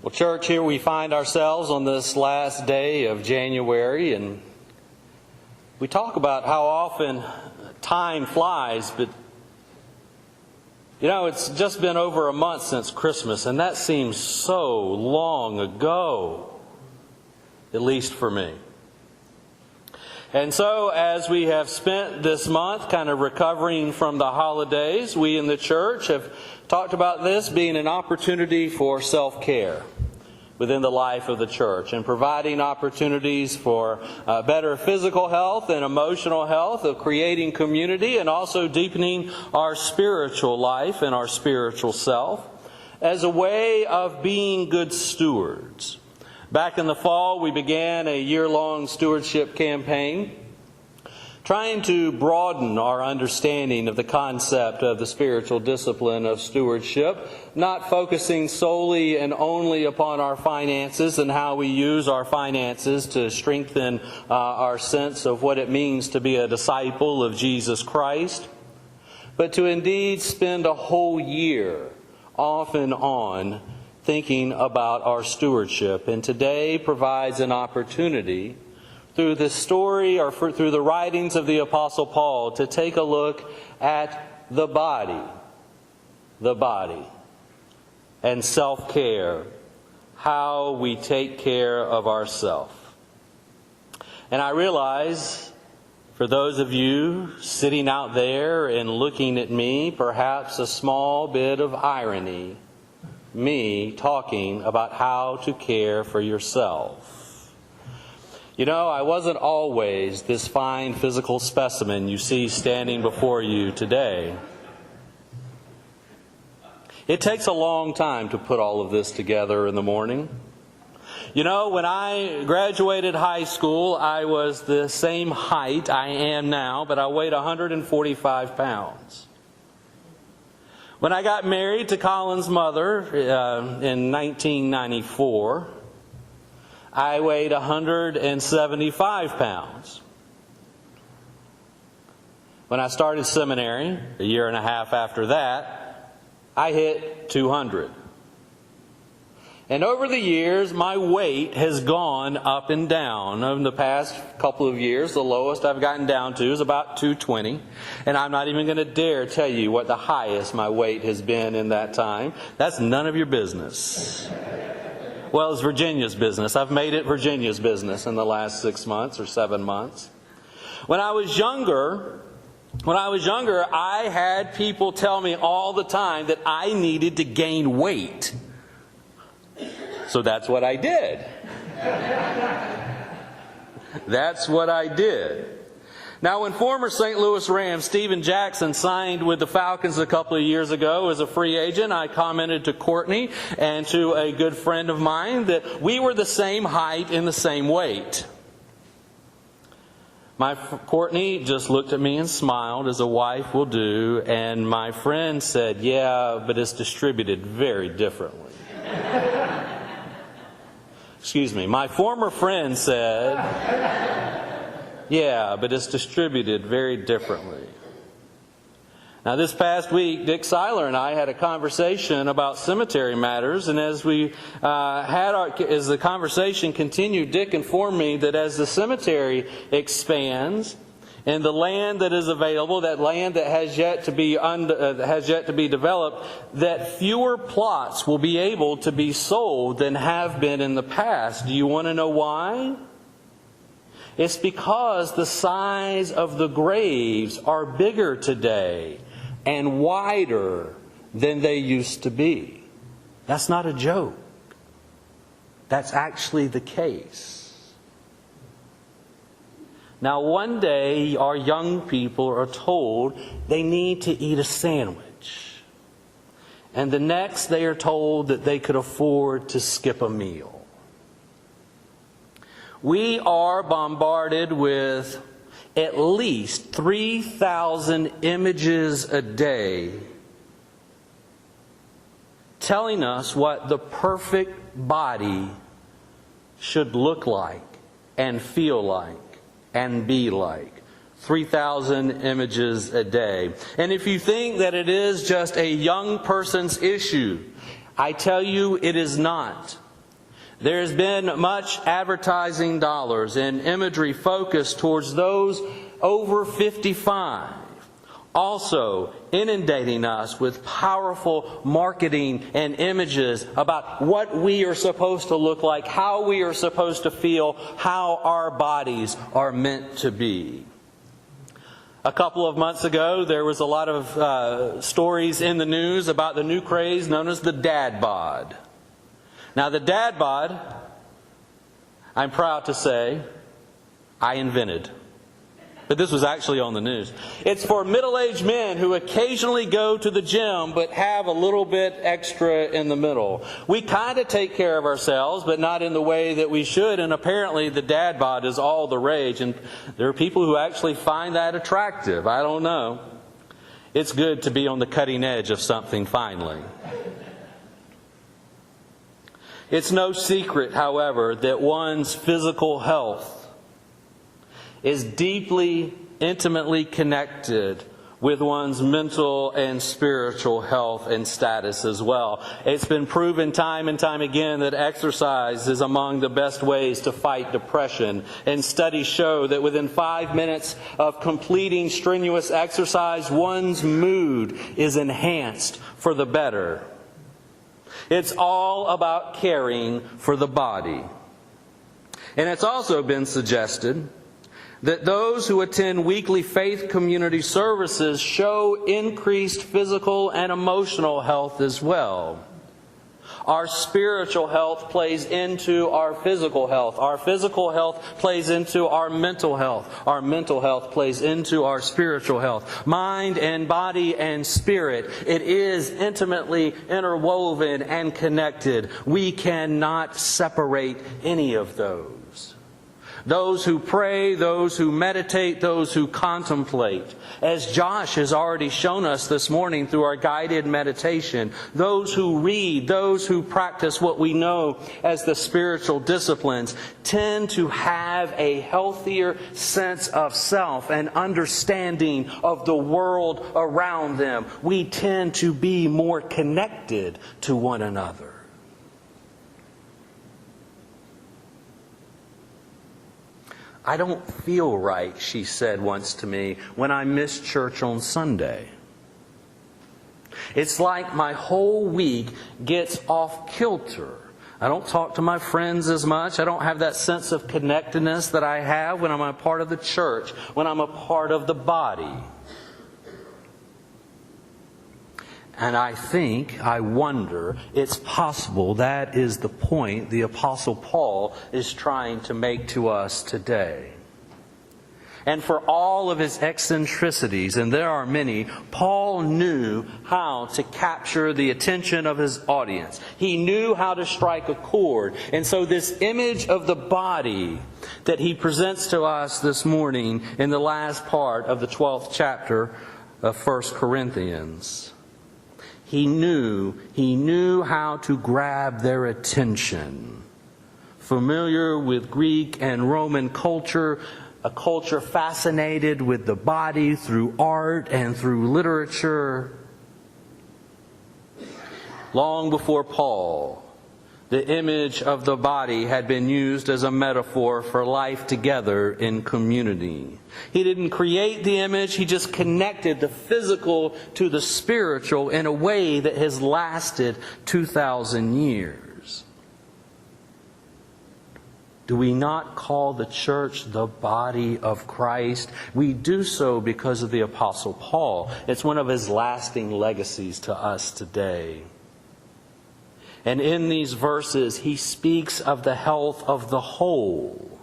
Well, church, here we find ourselves on this last day of January, and we talk about how often time flies, but it's just been over a month since Christmas, and that seems so long ago, at least for me. And so, as we have spent this month kind of recovering from the holidays, we in the church have talked about this being an opportunity for self-care within the life of the church, and providing opportunities for better physical health and emotional health, of creating community, and also deepening our spiritual life and our spiritual self as a way of being good stewards. Back in the fall, we began a year-long stewardship campaign, trying to broaden our understanding of the concept of the spiritual discipline of stewardship, not focusing solely and only upon our finances and how we use our finances to strengthen our sense of what it means to be a disciple of Jesus Christ, but to indeed spend a whole year off and on thinking about our stewardship. And today provides an opportunity through the story or through the writings of the Apostle Paul to take a look at the body, and self-care, how we take care of ourselves. And I realize, for those of you sitting out there and looking at me, perhaps a small bit of irony, me talking about how to care for yourself. I wasn't always this fine physical specimen you see standing before you today. It takes a long time to put all of this together in the morning. When I graduated high school, I was the same height I am now, but I weighed 145 pounds. When I got married to Colin's mother in 1994, I weighed 175 pounds. When I started seminary, a year and a half after that, I hit 200. And over the years, my weight has gone up and down. In the past couple of years, the lowest I've gotten down to is about 220. And I'm not even going to dare tell you what the highest my weight has been in that time. That's none of your business. Well, it's Virginia's business. I've made it Virginia's business in the last 6 months or 7 months. When I was younger, I had people tell me all the time that I needed to gain weight. So that's what I did. That's what I did. Now, when former St. Louis Rams Steven Jackson signed with the Falcons a couple of years ago as a free agent, I commented to Courtney and to a good friend of mine that we were the same height and the same weight. Courtney just looked at me and smiled, as a wife will do, and my friend said, "Yeah, but it's distributed very differently." Excuse me. My former friend said, "Yeah, but it's distributed very differently." Now, this past week, Dick Seiler and I had a conversation about cemetery matters, and as as the conversation continued, Dick informed me that as the cemetery expands and the land that is available, that land that has yet to be developed, that fewer plots will be able to be sold than have been in the past. Do you want to know why? It's because the size of the graves are bigger today and wider than they used to be. That's not a joke. That's actually the case. Now, one day, our young people are told they need to eat a sandwich. And the next, they are told that they could afford to skip a meal. We are bombarded with at least 3,000 images a day telling us what the perfect body should look like and feel like and be like. 3,000 images a day. And if you think that it is just a young person's issue, I tell you it is not. There's been much advertising dollars and imagery focused towards those over 55, also inundating us with powerful marketing and images about what we are supposed to look like, how we are supposed to feel, how our bodies are meant to be. A couple of months ago, there was a lot of stories in the news about the new craze known as the dad bod. Now, the dad bod, I'm proud to say, I invented. But this was actually on the news. It's for middle-aged men who occasionally go to the gym but have a little bit extra in the middle. We kind of take care of ourselves, but not in the way that we should. And apparently the dad bod is all the rage. And there are people who actually find that attractive. I don't know. It's good to be on the cutting edge of something finally. It's no secret, however, that one's physical health is deeply, intimately connected with one's mental and spiritual health and status as well. It's been proven time and time again that exercise is among the best ways to fight depression. And studies show that within 5 minutes of completing strenuous exercise, one's mood is enhanced for the better. It's all about caring for the body. And it's also been suggested that those who attend weekly faith community services show increased physical and emotional health as well. Our spiritual health plays into our physical health. Our physical health plays into our mental health. Our mental health plays into our spiritual health. Mind and body and spirit, it is intimately interwoven and connected. We cannot separate any of those. Those who pray, those who meditate, those who contemplate. As Josh has already shown us this morning through our guided meditation, those who read, those who practice what we know as the spiritual disciplines tend to have a healthier sense of self and understanding of the world around them. We tend to be more connected to one another. I don't feel right, she said once to me, when I miss church on Sunday. It's like my whole week gets off kilter. I don't talk to my friends as much. I don't have that sense of connectedness that I have when I'm a part of the church, when I'm a part of the body. And I wonder, it's possible that is the point the Apostle Paul is trying to make to us today. And for all of his eccentricities, and there are many, Paul knew how to capture the attention of his audience. He knew how to strike a chord. And so this image of the body that he presents to us this morning in the last part of the 12th chapter of 1 Corinthians, He knew how to grab their attention. Familiar with Greek and Roman culture, a culture fascinated with the body through art and through literature. Long before Paul, the image of the body had been used as a metaphor for life together in community. He didn't create the image, he just connected the physical to the spiritual in a way that has lasted 2,000 years. Do we not call the church the body of Christ? We do so because of the Apostle Paul. It's one of his lasting legacies to us today. And in these verses, he speaks of the health of the whole,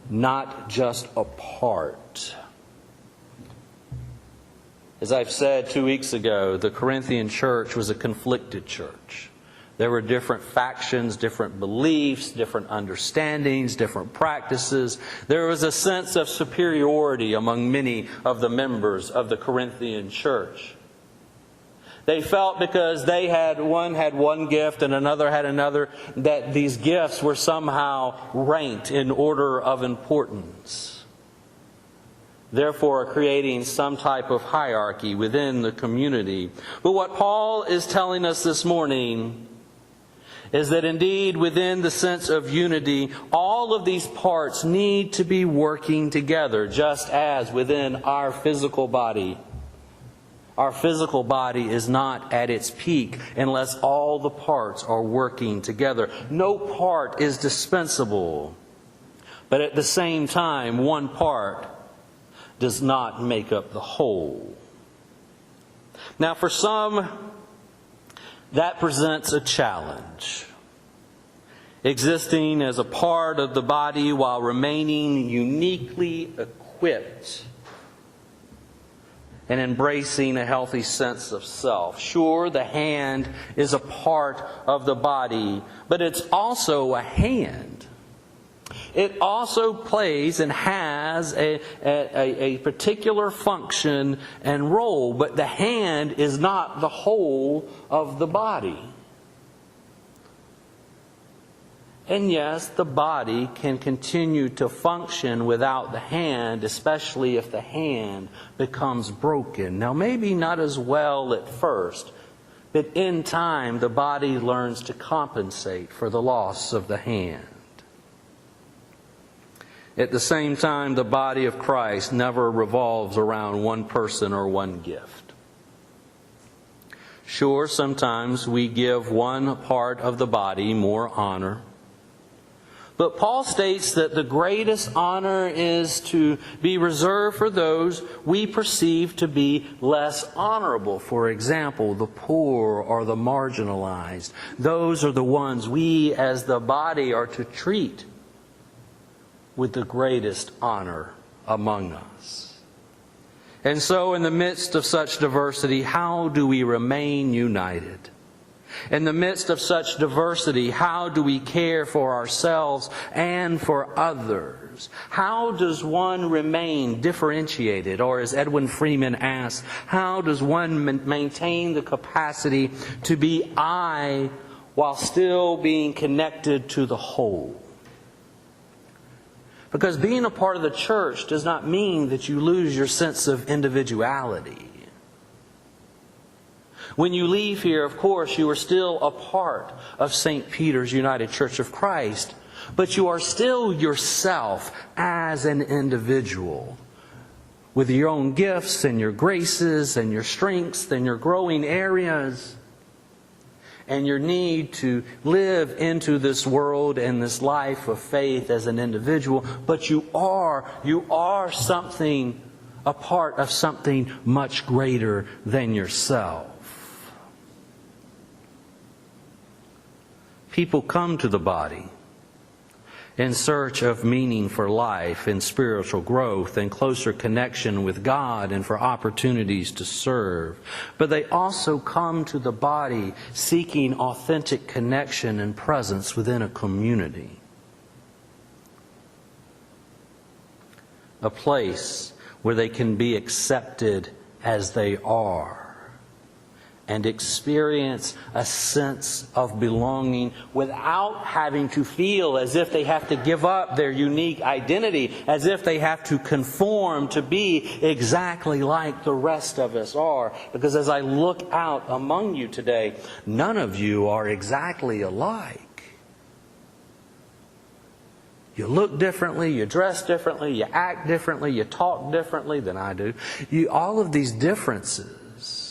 not just a part. As I've said 2 weeks ago, the Corinthian church was a conflicted church. There were different factions, different beliefs, different understandings, different practices. There was a sense of superiority among many of the members of the Corinthian church. They felt because one had one gift and another had another, that these gifts were somehow ranked in order of importance, therefore creating some type of hierarchy within the community. But what Paul is telling us this morning is that indeed within the sense of unity, all of these parts need to be working together, just as within our physical body. Our physical body is not at its peak unless all the parts are working together. No part is dispensable. But at the same time, one part does not make up the whole. Now, for some, that presents a challenge. Existing as a part of the body while remaining uniquely equipped and embracing a healthy sense of self. Sure, the hand is a part of the body, but it's also a hand. It also plays and has a particular function and role, but the hand is not the whole of the body. And yes, the body can continue to function without the hand, especially if the hand becomes broken. Now, maybe not as well at first, but in time the body learns to compensate for the loss of the hand. At the same time, the body of Christ never revolves around one person or one gift. Sure, sometimes we give one part of the body more honor. But Paul states that the greatest honor is to be reserved for those we perceive to be less honorable. For example, the poor or the marginalized. Those are the ones we as the body are to treat with the greatest honor among us. And so in the midst of such diversity, how do we remain united? In the midst of such diversity, how do we care for ourselves and for others? How does one remain differentiated? Or as Edwin Freeman asks, how does one maintain the capacity to be I while still being connected to the whole? Because being a part of the church does not mean that you lose your sense of individuality. When you leave here, of course, you are still a part of St. Peter's United Church of Christ, but you are still yourself as an individual, with your own gifts and your graces and your strengths and your growing areas and your need to live into this world and this life of faith as an individual. But you are something, a part of something much greater than yourself. People come to the body in search of meaning for life and spiritual growth and closer connection with God and for opportunities to serve. But they also come to the body seeking authentic connection and presence within a community. A place where they can be accepted as they are and experience a sense of belonging without having to feel as if they have to give up their unique identity, as if they have to conform to be exactly like the rest of us are. Because as I look out among you today, none of you are exactly alike. You look differently, you dress differently, you act differently, you talk differently than I do. All of these differences.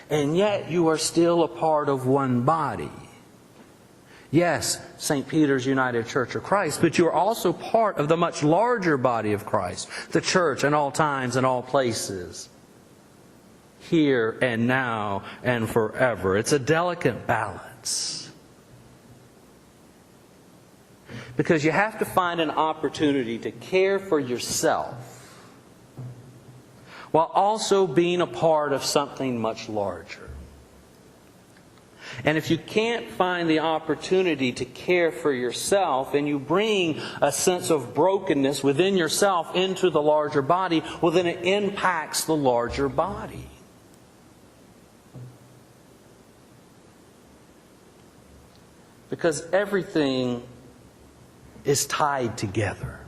And yet you are still a part of one body. Yes, St. Peter's United Church of Christ, but you are also part of the much larger body of Christ, the church in all times and all places, here and now and forever. It's a delicate balance. Because you have to find an opportunity to care for yourself while also being a part of something much larger. And if you can't find the opportunity to care for yourself and you bring a sense of brokenness within yourself into the larger body, well, then it impacts the larger body. Because everything is tied together.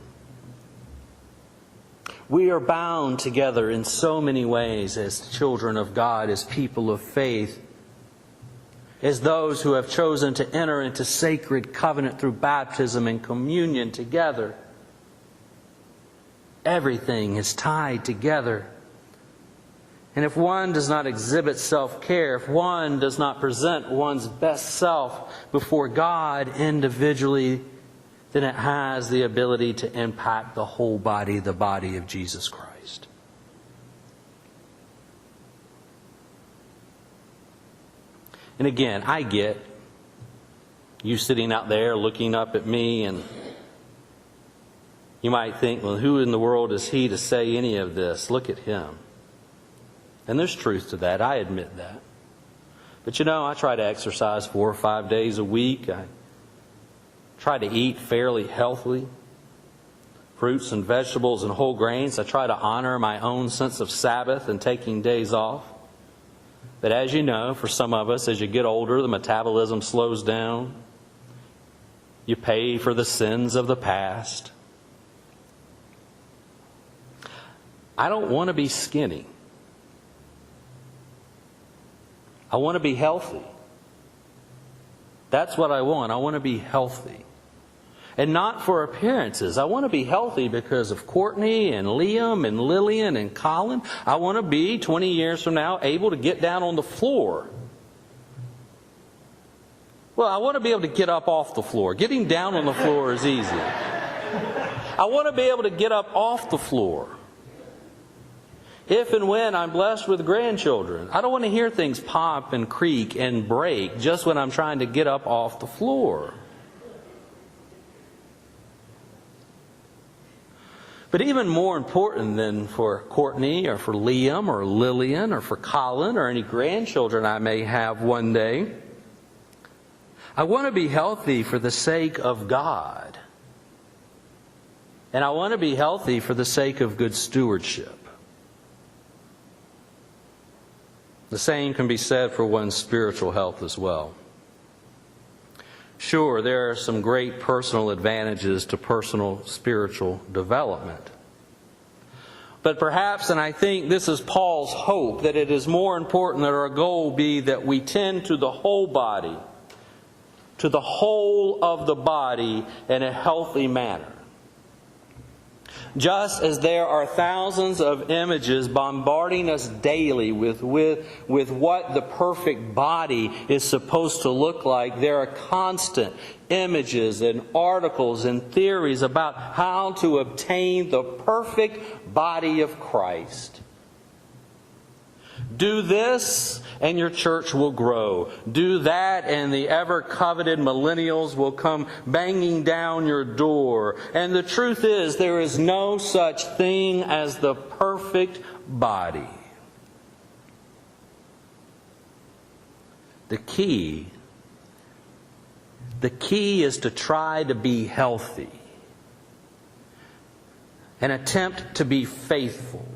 We are bound together in so many ways as children of God, as people of faith. as those who have chosen to enter into sacred covenant through baptism and communion together. Everything is tied together. And if one does not exhibit self-care, if one does not present one's best self before God individually, then it has the ability to impact the whole body, the body of Jesus Christ. And again, I get you sitting out there looking up at me, and you might think, well, who in the world is he to say any of this? Look at him. And there's truth to that. I admit that. But I try to exercise 4 or 5 days a week. I try to eat fairly healthily. Fruits and vegetables and whole grains. I try to honor my own sense of Sabbath and taking days off. But as you know, for some of us, as you get older, the metabolism slows down. You pay for the sins of the past. I don't want to be skinny. I want to be healthy. That's what I want. I want to be healthy. And not for appearances. I want to be healthy because of Courtney and Liam and Lillian and Colin. I want to be, 20 years from now, able to get down on the floor. Well, I want to be able to get up off the floor. Getting down on the floor is easy. I want to be able to get up off the floor. If and when I'm blessed with grandchildren, I don't want to hear things pop and creak and break just when I'm trying to get up off the floor. But even more important than for Courtney or for Liam or Lillian or for Colin or any grandchildren I may have one day, I want to be healthy for the sake of God. And I want to be healthy for the sake of good stewardship. The same can be said for one's spiritual health as well. Sure, there are some great personal advantages to personal spiritual development. But perhaps, and I think this is Paul's hope, that it is more important that our goal be that we tend to the whole body, to the whole of the body in a healthy manner. Just as there are thousands of images bombarding us daily with what the perfect body is supposed to look like, there are constant images and articles and theories about how to obtain the perfect body of Christ. Do this and your church will grow. Do that and the ever-coveted millennials will come banging down your door. And the truth is, there is no such thing as the perfect body. The key is to try to be healthy. An attempt to be faithful.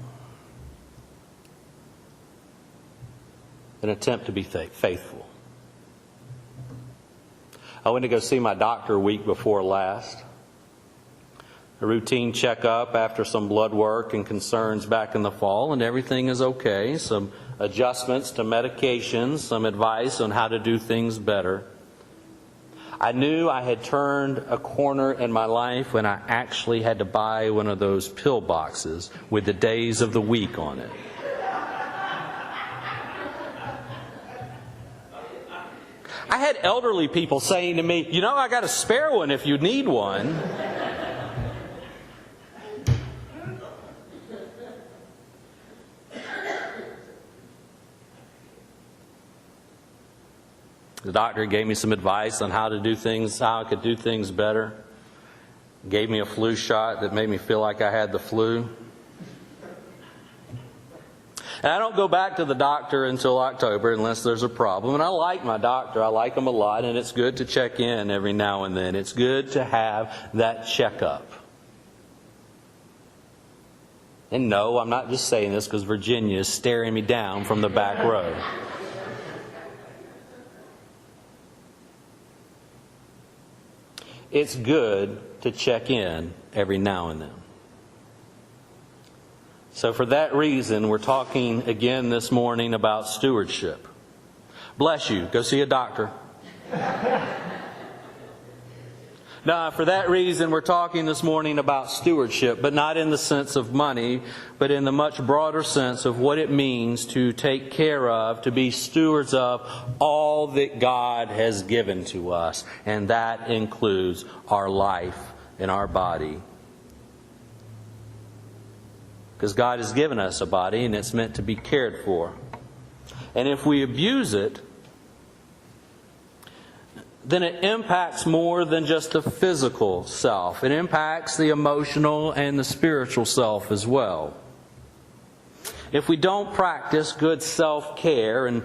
An attempt to be faithful. I went to go see my doctor a week before last. A routine checkup after some blood work and concerns back in the fall, and everything is okay. Some adjustments to medications, some advice on how to do things better. I knew I had turned a corner in my life when I actually had to buy one of those pill boxes with the days of the week on it. I had elderly people saying to me, I got a spare one if you need one. The doctor gave me some advice on how I could do things better. Gave me a flu shot that made me feel like I had the flu. And I don't go back to the doctor until October unless there's a problem. And I like my doctor. I like him a lot. And it's good to check in every now and then. It's good to have that checkup. And no, I'm not just saying this because Virginia is staring me down from the back row. It's good to check in every now and then. So for that reason, we're talking again this morning about stewardship. Bless you. Go see a doctor. Now, for that reason, we're talking this morning about stewardship, but not in the sense of money, but in the much broader sense of what it means to take care of, to be stewards of all that God has given to us. And that includes our life and our body. Because God has given us a body and it's meant to be cared for. And if we abuse it, then it impacts more than just the physical self. It impacts the emotional and the spiritual self as well. If we don't practice good self-care and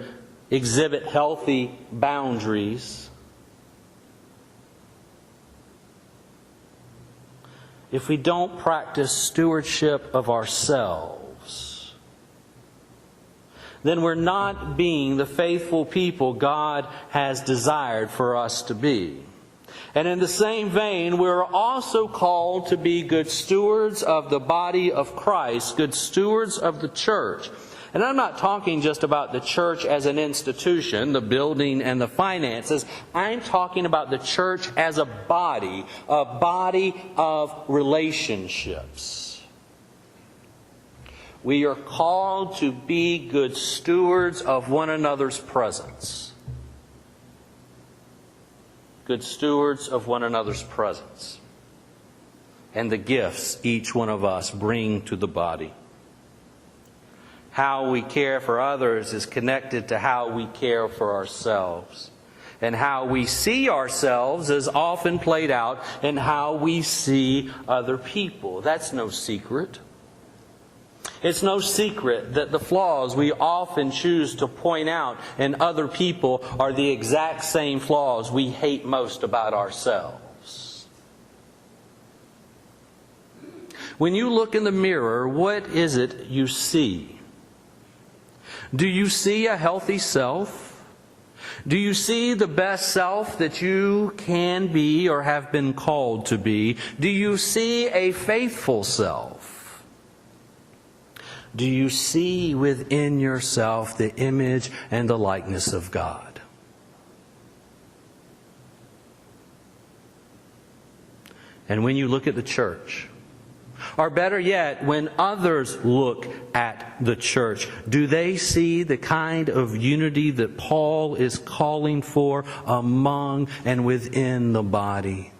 exhibit healthy boundaries, if we don't practice stewardship of ourselves, then we're not being the faithful people God has desired for us to be. And in the same vein, we're also called to be good stewards of the body of Christ, good stewards of the church. And I'm not talking just about the church as an institution, the building and the finances. I'm talking about the church as a body of relationships. We are called to be good stewards of one another's presence. Good stewards of one another's presence. And the gifts each one of us bring to the body. How we care for others is connected to how we care for ourselves. And how we see ourselves is often played out in how we see other people. That's no secret. It's no secret that the flaws we often choose to point out in other people are the exact same flaws we hate most about ourselves. When you look in the mirror, what is it you see? Do you see a healthy self? Do you see the best self that you can be or have been called to be? Do you see a faithful self? Do you see within yourself the image and the likeness of God? And when you look at the church, or better yet, when others look at the church, do they see the kind of unity that Paul is calling for among and within the body?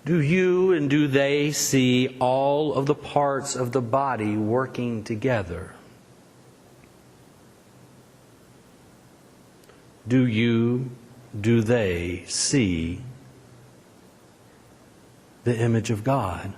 Do you and do they see all of the parts of the body working together? Do they see the image of God?